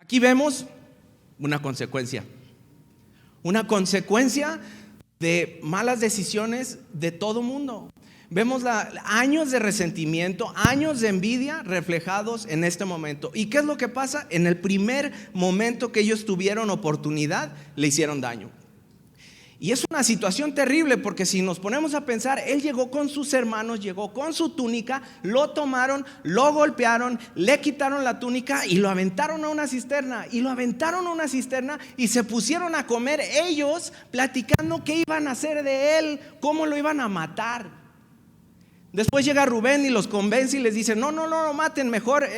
Aquí vemos una consecuencia de malas decisiones de todo mundo. Vemos años de resentimiento, años de envidia reflejados en este momento. ¿Y qué es lo que pasa? En el primer momento que ellos tuvieron oportunidad, le hicieron daño. Y es una situación terrible, porque si nos ponemos a pensar, él llegó con sus hermanos, llegó con su túnica, lo tomaron, lo golpearon, le quitaron la túnica y lo aventaron a una cisterna. Y se pusieron a comer ellos, platicando qué iban a hacer de él, cómo lo iban a matar. Después llega Rubén y los convence y les dice: no lo maten, mejor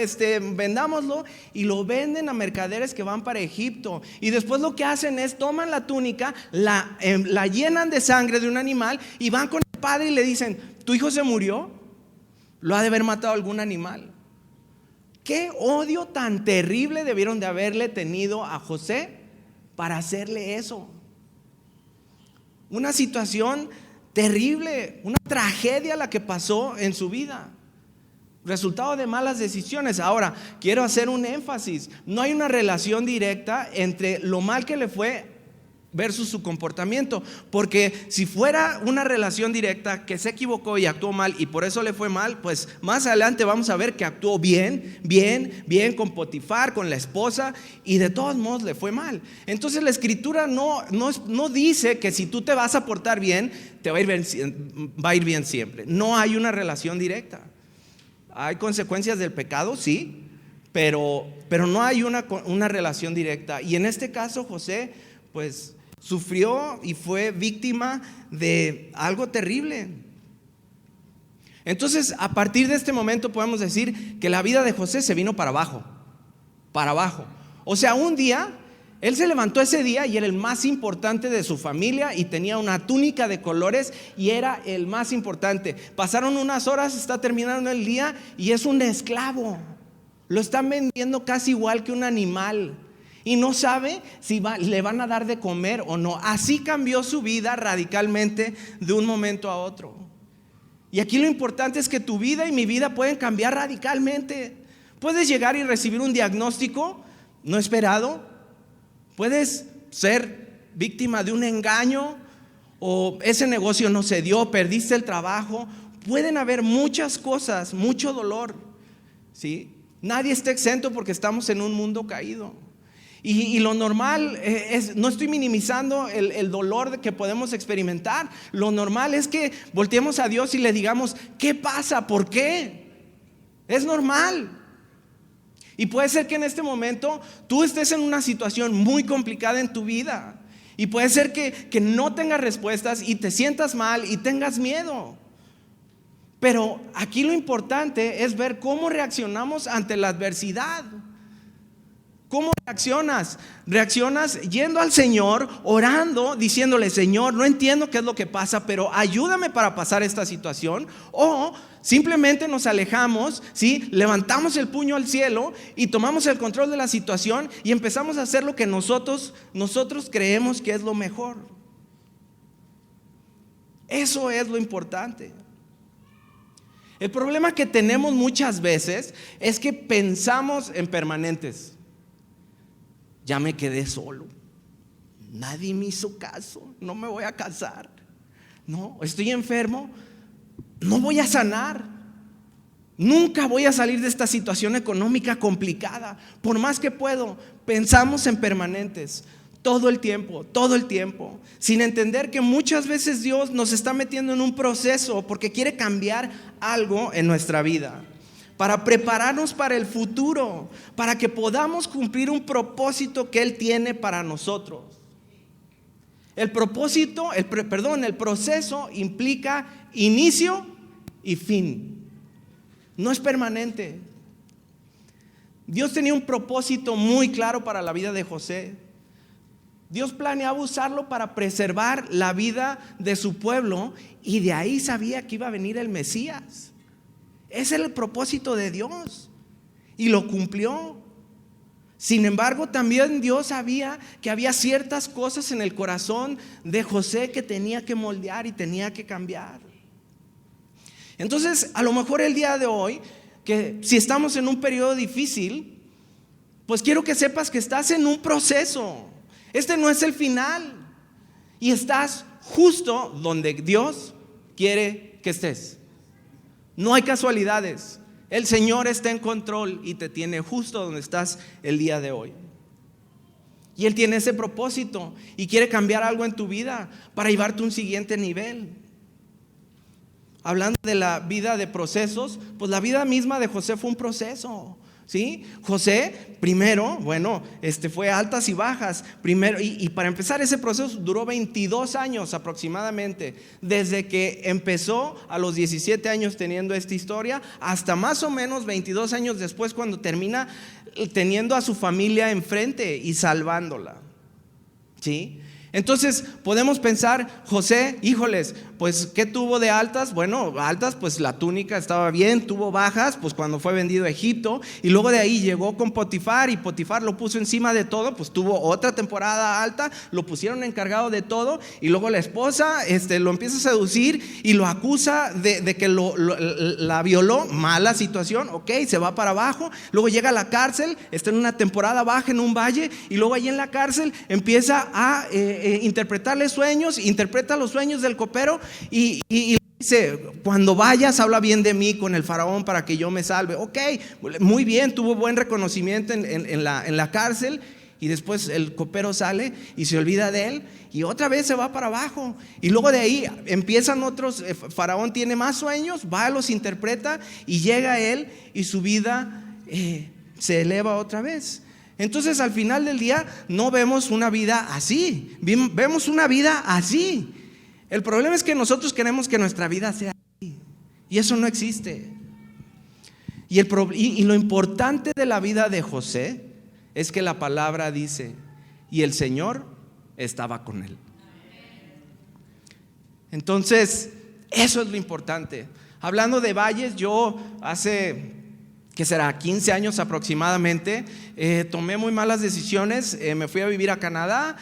vendámoslo. Y lo venden a mercaderes que van para Egipto. Y después lo que hacen es toman la túnica, la llenan de sangre de un animal y van con el padre y le dicen: ¿tu hijo se murió? Lo ha de haber matado algún animal. Qué odio tan terrible debieron de haberle tenido a José para hacerle eso. Una situación terrible, una tragedia la que pasó en su vida, resultado de malas decisiones. Ahora, quiero hacer un énfasis: no hay una relación directa entre lo mal que le fue versus su comportamiento, porque si fuera una relación directa, que se equivocó y actuó mal y por eso le fue mal, pues más adelante vamos a ver que actuó bien con Potifar, con la esposa, y de todos modos le fue mal. Entonces la escritura no dice que si tú te vas a portar bien, te va a ir bien siempre. No hay una relación directa. Hay consecuencias del pecado, sí, pero no hay una relación directa. Y en este caso José pues sufrió y fue víctima de algo terrible. Entonces, a partir de este momento podemos decir que la vida de José se vino para abajo. O sea, un día él se levantó ese día y era el más importante de su familia y tenía una túnica de colores y era el más importante. Pasaron unas horas, está terminando el día y es un esclavo. Lo están vendiendo casi igual que un animal. Y no sabe si le van a dar de comer o no. Así cambió su vida radicalmente de un momento a otro. Y aquí lo importante es que tu vida y mi vida pueden cambiar radicalmente. Puedes llegar y recibir un diagnóstico no esperado. Puedes ser víctima de un engaño, o ese negocio no se dio, perdiste el trabajo. Pueden haber muchas cosas, mucho dolor, ¿sí? Nadie está exento porque estamos en un mundo caído. Y lo normal no estoy minimizando el dolor que podemos experimentar. Lo normal es que volteemos a Dios y le digamos: ¿qué pasa? ¿Por qué? Es normal. Y puede ser que en este momento tú estés en una situación muy complicada en tu vida. Y puede ser que no tengas respuestas y te sientas mal y tengas miedo. Pero aquí lo importante es ver cómo reaccionamos ante la adversidad. ¿Cómo reaccionas? Reaccionas yendo al Señor, orando, diciéndole: Señor, no entiendo qué es lo que pasa, pero ayúdame para pasar esta situación. O simplemente nos alejamos, ¿sí? Levantamos el puño al cielo y tomamos el control de la situación y empezamos a hacer lo que nosotros creemos que es lo mejor. Eso es lo importante. El problema que tenemos muchas veces es que pensamos en permanentes. Ya me quedé solo, nadie me hizo caso, no me voy a casar, no, estoy enfermo, no voy a sanar, nunca voy a salir de esta situación económica complicada. Por más que puedo, pensamos en permanentes todo el tiempo, sin entender que muchas veces Dios nos está metiendo en un proceso porque quiere cambiar algo en nuestra vida, para prepararnos para el futuro, para que podamos cumplir un propósito que Él tiene para nosotros. El proceso implica inicio y fin. No es permanente. Dios tenía un propósito muy claro para la vida de José. Dios planeaba usarlo para preservar la vida de su pueblo, y de ahí sabía que iba a venir el Mesías. Ese era el propósito de Dios y lo cumplió. Sin embargo, también Dios sabía que había ciertas cosas en el corazón de José que tenía que moldear y tenía que cambiar. Entonces, a lo mejor el día de hoy, que si estamos en un periodo difícil, Pues quiero que sepas que estás en un proceso. Este no es el final. Y estás justo donde Dios quiere que estés. No hay casualidades. El Señor está en control y te tiene justo donde estás el día de hoy. Y Él tiene ese propósito y quiere cambiar algo en tu vida para llevarte a un siguiente nivel. Hablando de la vida de procesos, pues la vida misma de José fue un proceso, ¿sí? José, primero, fue altas y bajas. Primero, y para empezar ese proceso duró 22 años aproximadamente, desde que empezó a los 17 años teniendo esta historia, hasta más o menos 22 años después, cuando termina teniendo a su familia enfrente y salvándola, ¿sí? Entonces podemos pensar, José, híjoles, pues ¿qué tuvo de altas? Bueno, altas, pues la túnica estaba bien. Tuvo bajas, pues cuando fue vendido a Egipto. Y luego de ahí llegó con Potifar, y Potifar lo puso encima de todo. Pues tuvo otra temporada alta, lo pusieron encargado de todo. Y luego la esposa lo empieza a seducir y lo acusa de que la violó. Mala situación, ok, se va para abajo. Luego llega a la cárcel, está en una temporada baja en un valle. Y luego ahí en la cárcel empieza a interpretarle sueños, interpreta los sueños del copero y dice: cuando vayas, habla bien de mí con el faraón para que yo me salve. Ok, muy bien, tuvo buen reconocimiento en la cárcel. Y después el copero sale y se olvida de él y otra vez se va para abajo. Y luego de ahí empiezan otros, faraón tiene más sueños, va, los interpreta y llega él y su vida se eleva otra vez. Entonces al final del día no vemos una vida así, vemos una vida así. El problema es que nosotros queremos que nuestra vida sea así, y eso no existe. Y lo importante de la vida de José es que la palabra dice: y el Señor estaba con él. Entonces eso es lo importante. Hablando de valles, yo hace, ¿qué será?, 15 años aproximadamente, tomé muy malas decisiones. Me fui a vivir a Canadá,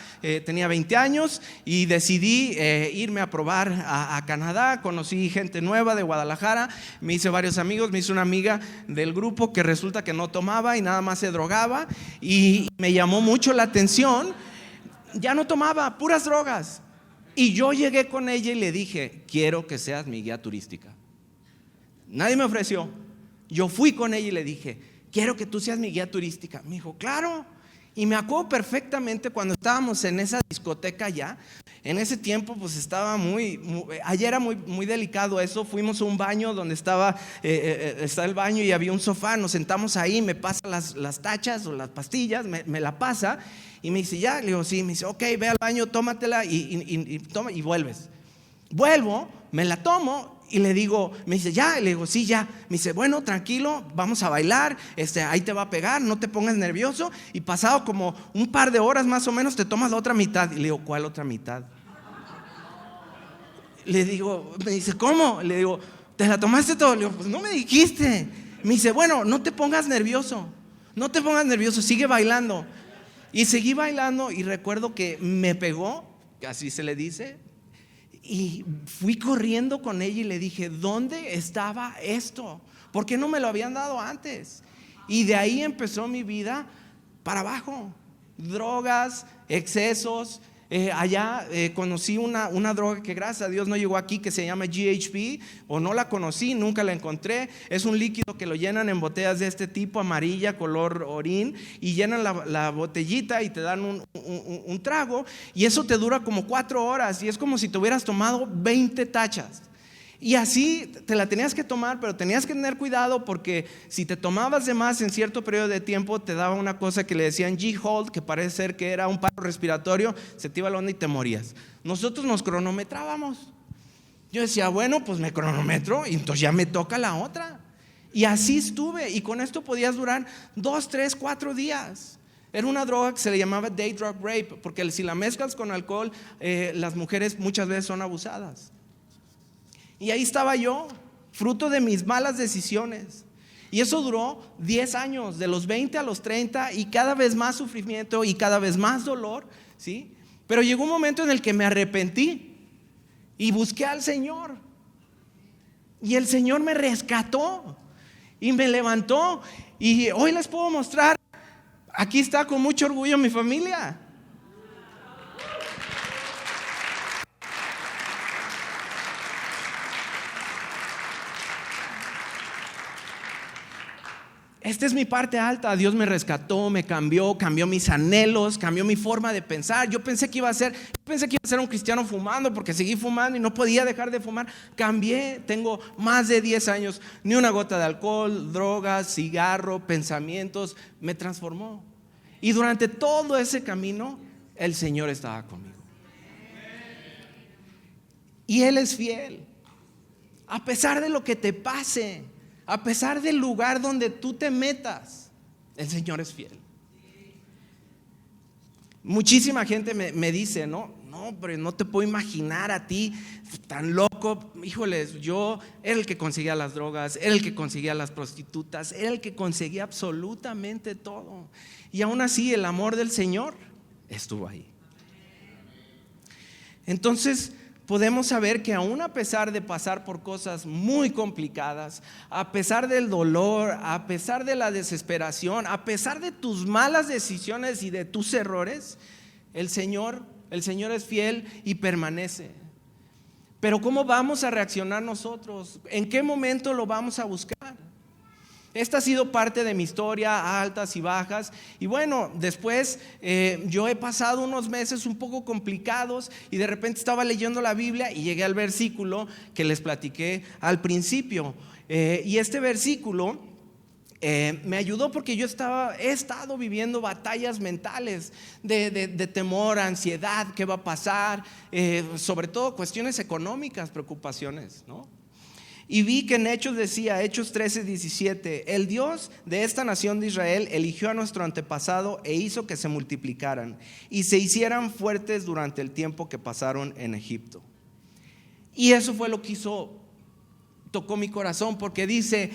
tenía 20 años y decidí irme a probar a Canadá. Conocí gente nueva de Guadalajara, me hice varios amigos. Me hice una amiga del grupo que resulta que no tomaba y nada más se drogaba, y me llamó mucho la atención. Ya no tomaba, puras drogas. Y yo llegué con ella y le dije: quiero que seas mi guía turística. Nadie me ofreció. Yo fui con ella y le dije: quiero que tú seas mi guía turística. Me dijo: claro. Y me acuerdo perfectamente cuando estábamos en esa discoteca allá. En ese tiempo pues estaba allá era muy delicado eso. Fuimos a un baño donde estaba el baño y había un sofá. Nos sentamos ahí, me pasa las tachas o las pastillas, me la pasa y me dice: ya. Le digo: sí. Me dice: ok, ve al baño, tómatela y vuelves. Vuelvo, me la tomo y le digo, me dice: ya. Le digo: sí, ya. Me dice: bueno, tranquilo, vamos a bailar, ahí te va a pegar, no te pongas nervioso. Y pasado como un par de horas más o menos te tomas la otra mitad. Y le digo: ¿cuál otra mitad? Le digo, me dice: ¿cómo? Le digo: ¿te la tomaste todo? Le digo: pues no me dijiste. Me dice: bueno, no te pongas nervioso, sigue bailando. Y seguí bailando y recuerdo que me pegó, así se le dice. Y fui corriendo con ella y le dije: ¿dónde estaba esto? ¿Por qué no me lo habían dado antes? Y de ahí empezó mi vida para abajo. Drogas, excesos. Allá conocí una droga que gracias a Dios no llegó aquí, que se llama GHB, o no la conocí, nunca la encontré. Es un líquido que lo llenan en botellas de este tipo, amarilla, color orín, y llenan la botellita y te dan un trago, y eso te dura como 4 horas, y es como si te hubieras tomado 20 tachas. Y así te la tenías que tomar, pero tenías que tener cuidado, porque si te tomabas de más en cierto periodo de tiempo, te daba una cosa que le decían G-Hold, que parece ser que era un paro respiratorio, se te iba la onda y te morías. Nosotros nos cronometrábamos. Yo decía: bueno, pues me cronometro y entonces ya me toca la otra. Y así estuve, y con esto podías durar 2, 3, 4 días. Era una droga que se le llamaba day drug rape, porque si la mezclas con alcohol, las mujeres muchas veces son abusadas. Y ahí estaba yo, fruto de mis malas decisiones. Y eso duró 10 años, de los 20 a los 30, y cada vez más sufrimiento y cada vez más dolor, ¿sí? Pero llegó un momento en el que me arrepentí y busqué al Señor. Y el Señor me rescató y me levantó. Y hoy les puedo mostrar Aquí está con mucho orgullo mi familia. Esta es mi parte alta. Dios me rescató, me cambió mis anhelos, cambió mi forma de pensar. Yo pensé que iba a ser un cristiano fumando, porque seguí fumando y no podía dejar de fumar. Cambié, tengo más de 10 años, ni una gota de alcohol, drogas, cigarro, pensamientos. Me transformó. Y durante todo ese camino, el Señor estaba conmigo. Y Él es fiel. A pesar de lo que te pase, a pesar del lugar donde tú te metas, el Señor es fiel. Muchísima gente me dice, no, pero no te puedo imaginar a ti tan loco. Híjoles, yo era el que conseguía las drogas, era el que conseguía las prostitutas, era el que conseguía absolutamente todo. Y aún así el amor del Señor estuvo ahí. Entonces podemos saber que aún a pesar de pasar por cosas muy complicadas, a pesar del dolor, a pesar de la desesperación, a pesar de tus malas decisiones y de tus errores, el Señor es fiel y permanece. Pero ¿cómo vamos a reaccionar nosotros? ¿En qué momento lo vamos a buscar? Esta ha sido parte de mi historia, altas y bajas. Y bueno, después yo he pasado unos meses un poco complicados y de repente estaba leyendo la Biblia y llegué al versículo que les platiqué al principio. Y este versículo me ayudó porque he estado viviendo batallas mentales de temor, ansiedad, qué va a pasar, sobre todo cuestiones económicas, preocupaciones, ¿no? Y vi que en Hechos decía, Hechos 13:17, el Dios de esta nación de Israel eligió a nuestro antepasado e hizo que se multiplicaran y se hicieran fuertes durante el tiempo que pasaron en Egipto. Y eso fue lo que tocó mi corazón, porque dice,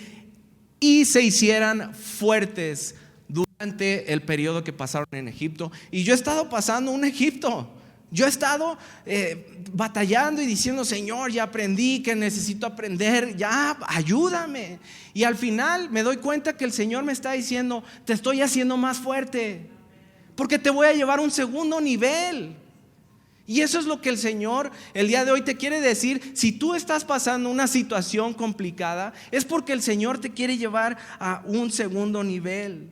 y se hicieran fuertes durante el periodo que pasaron en Egipto. Y yo he estado pasando un Egipto. Yo he estado batallando y diciendo, Señor, ya aprendí que necesito aprender, ya ayúdame. Y al final me doy cuenta que el Señor me está diciendo, te estoy haciendo más fuerte, porque te voy a llevar a un segundo nivel. Y eso es lo que el Señor el día de hoy te quiere decir. Si tú estás pasando una situación complicada, es porque el Señor te quiere llevar a un segundo nivel.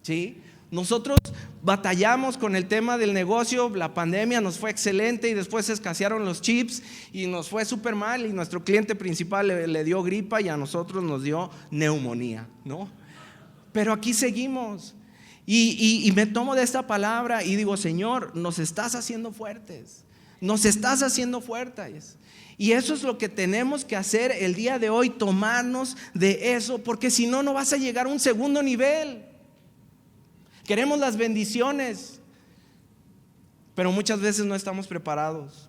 ¿Sí? Nosotros batallamos con el tema del negocio, la pandemia nos fue excelente y después se escasearon los chips y nos fue súper mal y nuestro cliente principal le dio gripa y a nosotros nos dio neumonía, ¿no? Pero aquí seguimos y me tomo de esta palabra y digo, Señor, nos estás haciendo fuertes, nos estás haciendo fuertes. Y eso es lo que tenemos que hacer el día de hoy, tomarnos de eso, porque si no, no vas a llegar a un segundo nivel. Queremos las bendiciones, pero muchas veces no estamos preparados.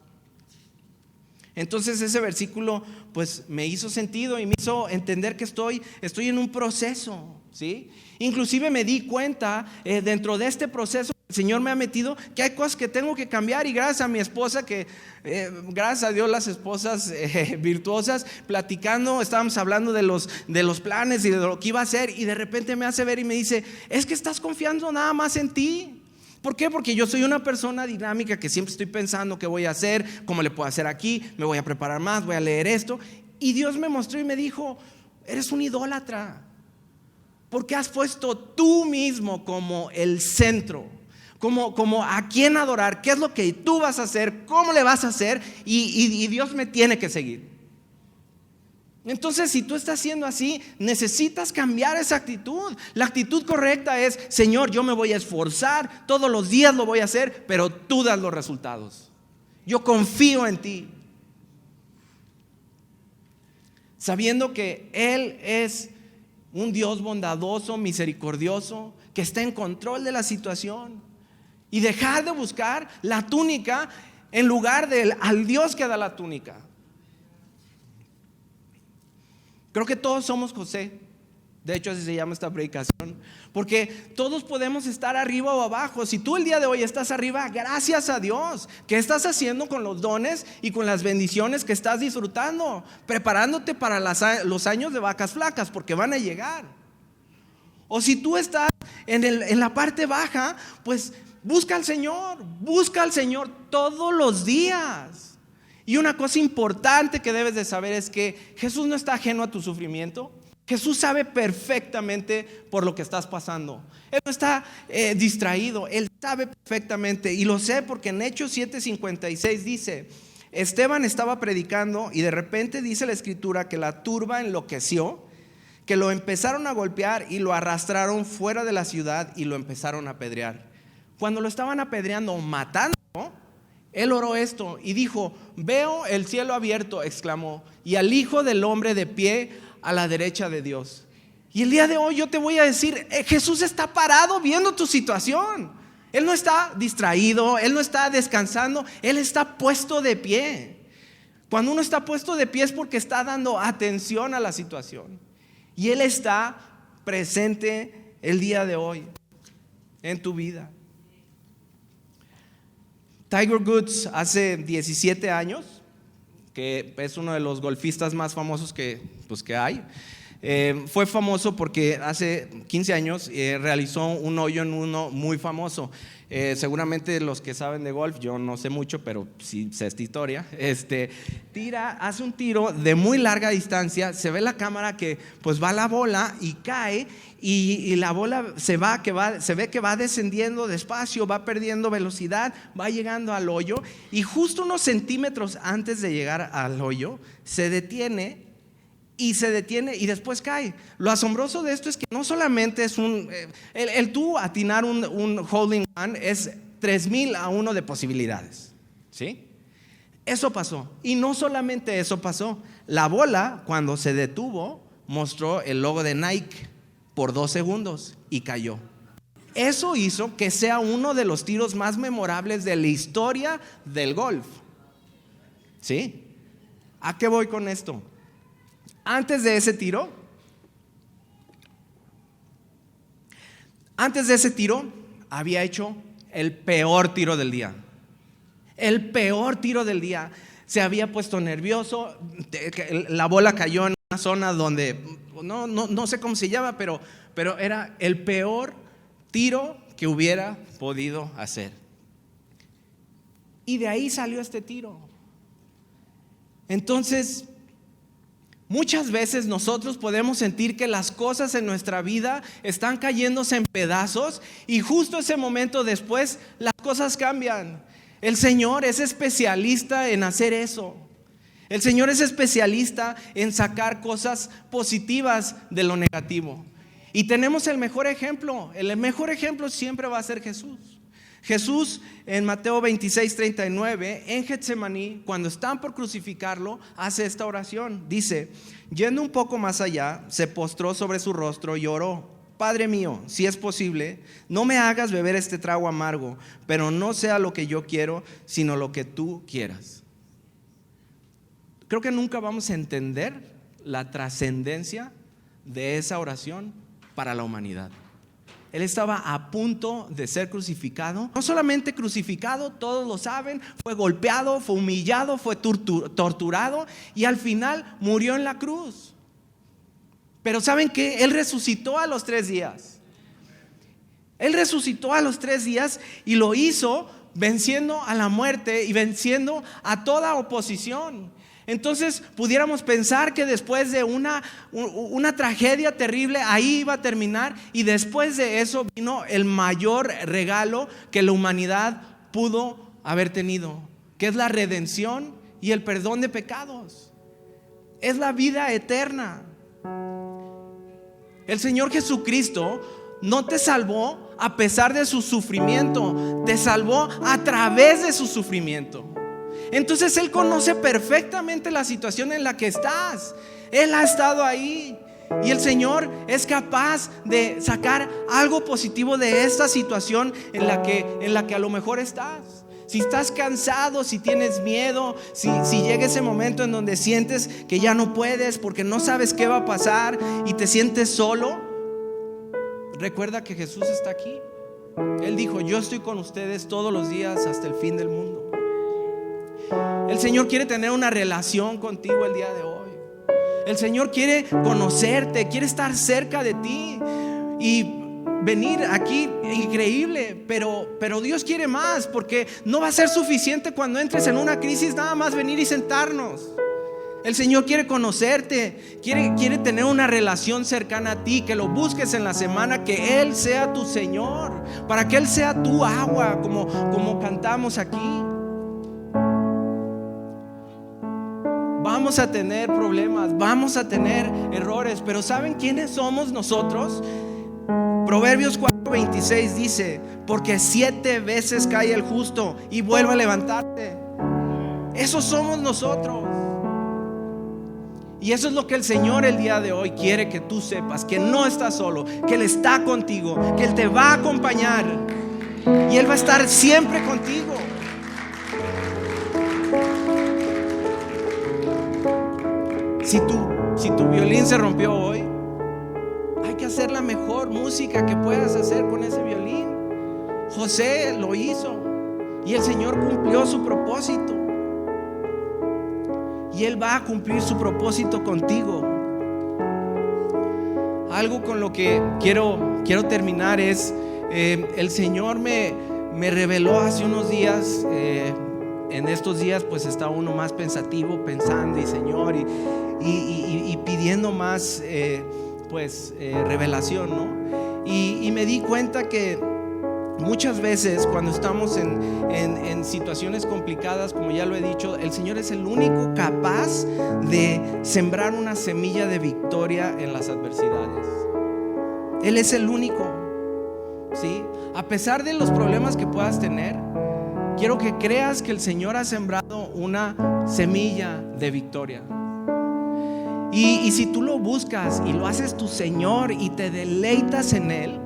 Entonces ese versículo pues me hizo sentido y me hizo entender que estoy en un proceso, ¿sí? Inclusive me di cuenta dentro de este proceso el Señor me ha metido que hay cosas que tengo que cambiar, y gracias a mi esposa gracias a Dios, las esposas virtuosas, platicando, estábamos hablando de los planes y de lo que iba a hacer, y de repente me hace ver y me dice, es que estás confiando nada más en ti. ¿Por qué? Porque yo soy una persona dinámica que siempre estoy pensando qué voy a hacer, cómo le puedo hacer aquí, me voy a preparar más, voy a leer esto. Y Dios me mostró y me dijo, eres un idólatra, porque has puesto tú mismo como el centro, como a quién adorar, qué es lo que tú vas a hacer, cómo le vas a hacer, y Dios me tiene que seguir. Entonces, si tú estás haciendo así, necesitas cambiar esa actitud. La actitud correcta es, Señor, yo me voy a esforzar, todos los días lo voy a hacer, pero tú das los resultados. Yo confío en ti, sabiendo que Él es un Dios bondadoso, misericordioso, que está en control de la situación. Y dejar de buscar la túnica en lugar al Dios que da la túnica. Creo que todos somos José. De hecho así se llama esta predicación, porque todos podemos estar arriba o abajo. Si tú el día de hoy estás arriba, gracias a Dios. ¿Qué estás haciendo con los dones y con las bendiciones que estás disfrutando? Preparándote para los años de vacas flacas, porque van a llegar. O si tú estás en la parte baja, pues busca al Señor todos los días. Y una cosa importante que debes de saber es que Jesús no está ajeno a tu sufrimiento. Jesús sabe perfectamente por lo que estás pasando. Él no está distraído, Él sabe perfectamente. Y lo sé porque en Hechos 7:56 dice: Esteban estaba predicando y de repente dice la escritura que la turba enloqueció, que lo empezaron a golpear y lo arrastraron fuera de la ciudad y lo empezaron a apedrear. Cuando lo estaban apedreando o matando, él oró esto y dijo: veo el cielo abierto, exclamó, y al Hijo del Hombre de pie a la derecha de Dios. Y el día de hoy yo te voy a decir, Jesús está parado viendo tu situación. Él no está distraído, Él no está descansando, Él está puesto de pie. Cuando uno está puesto de pie es porque está dando atención a la situación. Y Él está presente el día de hoy en tu vida. Tiger Woods hace 17 años, que es uno de los golfistas más famosos que hay, fue famoso porque hace 15 años realizó un hoyo en uno muy famoso. Seguramente los que saben de golf, yo no sé mucho, pero sí sé esta historia. Hace un tiro de muy larga distancia, se ve la cámara que pues va la bola y cae, y la bola se ve que va descendiendo despacio, va perdiendo velocidad, va llegando al hoyo, y justo unos centímetros antes de llegar al hoyo se detiene y después cae. Lo asombroso de esto es que no solamente es el tú atinar un hole in one es 3,000 a 1 de posibilidades, ¿sí? Eso pasó. Y no solamente eso pasó. La bola, cuando se detuvo, mostró el logo de Nike por 2 segundos y cayó. Eso hizo que sea uno de los tiros más memorables de la historia del golf, ¿sí? ¿A qué voy con esto? Antes de ese tiro, había hecho el peor tiro del día. El peor tiro del día. Se había puesto nervioso, la bola cayó en una zona donde no sé cómo se llama, pero era el peor tiro que hubiera podido hacer. Y de ahí salió este tiro. Entonces, muchas veces nosotros podemos sentir que las cosas en nuestra vida están cayéndose en pedazos, y justo ese momento después las cosas cambian. El Señor es especialista en hacer eso. El Señor es especialista en sacar cosas positivas de lo negativo. Y tenemos el mejor ejemplo. El mejor ejemplo siempre va a ser Jesús. Jesús en Mateo 26:39, en Getsemaní, cuando están por crucificarlo, hace esta oración. Dice: yendo un poco más allá, se postró sobre su rostro y oró: Padre mío, si es posible, no me hagas beber este trago amargo, pero no sea lo que yo quiero, sino lo que tú quieras. Creo que nunca vamos a entender la trascendencia de esa oración para la humanidad. Él estaba a punto de ser crucificado. No solamente crucificado, todos lo saben, fue golpeado, fue humillado, fue torturado, y al final murió en la cruz. Pero ¿saben qué? Él resucitó a los 3 días. Él resucitó a los 3 días y lo hizo venciendo a la muerte y venciendo a toda oposición. Entonces pudiéramos pensar que después de una tragedia terrible, ahí iba a terminar, y después de eso vino el mayor regalo que la humanidad pudo haber tenido, que es la redención y el perdón de pecados. Es la vida eterna. El Señor Jesucristo no te salvó a pesar de su sufrimiento, te salvó a través de su sufrimiento. Entonces Él conoce perfectamente la situación en la que estás. Él ha estado ahí, y el Señor es capaz de sacar algo positivo de esta situación en la que a lo mejor estás. Si estás cansado, si tienes miedo, si llega ese momento en donde sientes que ya no puedes porque no sabes qué va a pasar y te sientes solo, recuerda que Jesús está aquí. Él dijo: yo estoy con ustedes todos los días hasta el fin del mundo. El Señor quiere tener una relación contigo el día de hoy. El Señor quiere conocerte, quiere estar cerca de ti. y venir aquí, increíble, pero Dios quiere más, porque no va a ser suficiente cuando entres en una crisis nada más venir y sentarnos. El Señor quiere conocerte, quiere tener una relación cercana a ti, que lo busques en la semana, que Él sea tu Señor, para que Él sea tu agua, como cantamos aquí. Vamos a tener problemas, vamos a tener errores, pero ¿saben quiénes somos nosotros? Proverbios 4:26 dice: porque 7 veces cae el justo y vuelve a levantarse. Eso somos nosotros. Y eso es lo que el Señor el día de hoy quiere que tú sepas, que no estás solo, que Él está contigo, que Él te va a acompañar y Él va a estar siempre contigo. Si tu violín se rompió hoy, hay que hacer la mejor música que puedas hacer con ese violín. José lo hizo y el Señor cumplió su propósito. Y Él va a cumplir su propósito contigo. Algo con lo que quiero terminar es, el Señor me reveló hace unos días, en estos días pues está uno más pensativo, pensando y Señor y pidiendo más revelación, ¿no? Y me di cuenta que muchas veces cuando estamos en situaciones complicadas, como ya lo he dicho, el Señor es el único capaz de sembrar una semilla de victoria en las adversidades. Él es el único, ¿sí? A pesar de los problemas que puedas tener, quiero que creas que el Señor ha sembrado una semilla de victoria. Y si tú lo buscas y lo haces tu Señor y te deleitas en Él,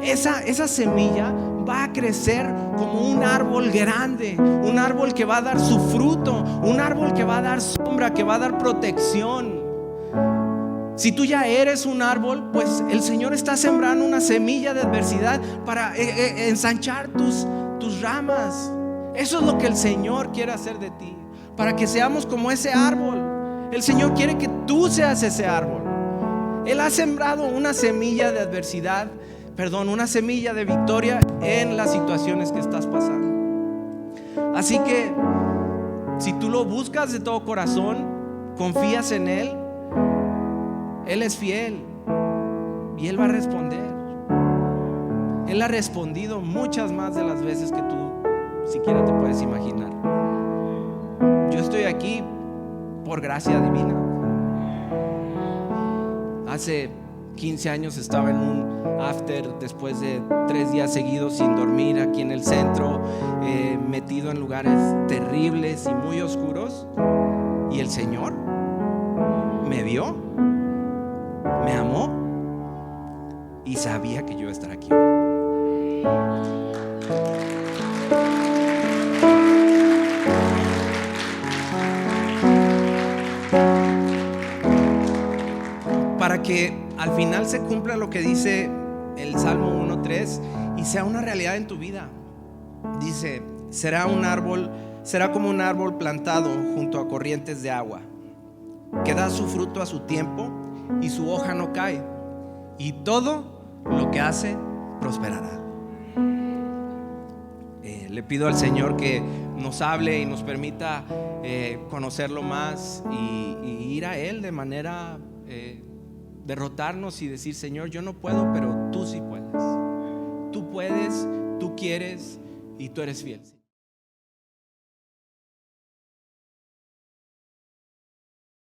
esa semilla va a crecer como un árbol grande, un árbol que va a dar su fruto, un árbol que va a dar sombra, que va a dar protección. Si tú ya eres un árbol, pues el Señor está sembrando una semilla de adversidad para ensanchar tus ramas. Eso es lo que el Señor quiere hacer de ti, para que seamos como ese árbol. El Señor quiere que tú seas ese árbol. Él ha sembrado una semilla de adversidad, una semilla de victoria en las situaciones que estás pasando. Así que si tú lo buscas de todo corazón, confías en Él, Él es fiel y Él va a responder. Él ha respondido muchas más de las veces que tú siquiera te puedes imaginar. Yo estoy aquí por gracia divina. Hace 15 años estaba en un after después de 3 días seguidos sin dormir aquí en el centro, metido en lugares terribles y muy oscuros, y el Señor me vio, me amó y sabía que yo iba a estar aquí hoy. Para que al final se cumpla lo que dice el Salmo 1:3 y sea una realidad en tu vida. Dice: será como un árbol plantado junto a corrientes de agua, que da su fruto a su tiempo y su hoja no cae, y todo lo que hace prosperará. Le pido al Señor que nos hable y nos permita conocerlo más y ir a Él de manera derrotarnos y decir: Señor, yo no puedo, pero tú sí puedes. Tú puedes, tú quieres y tú eres fiel.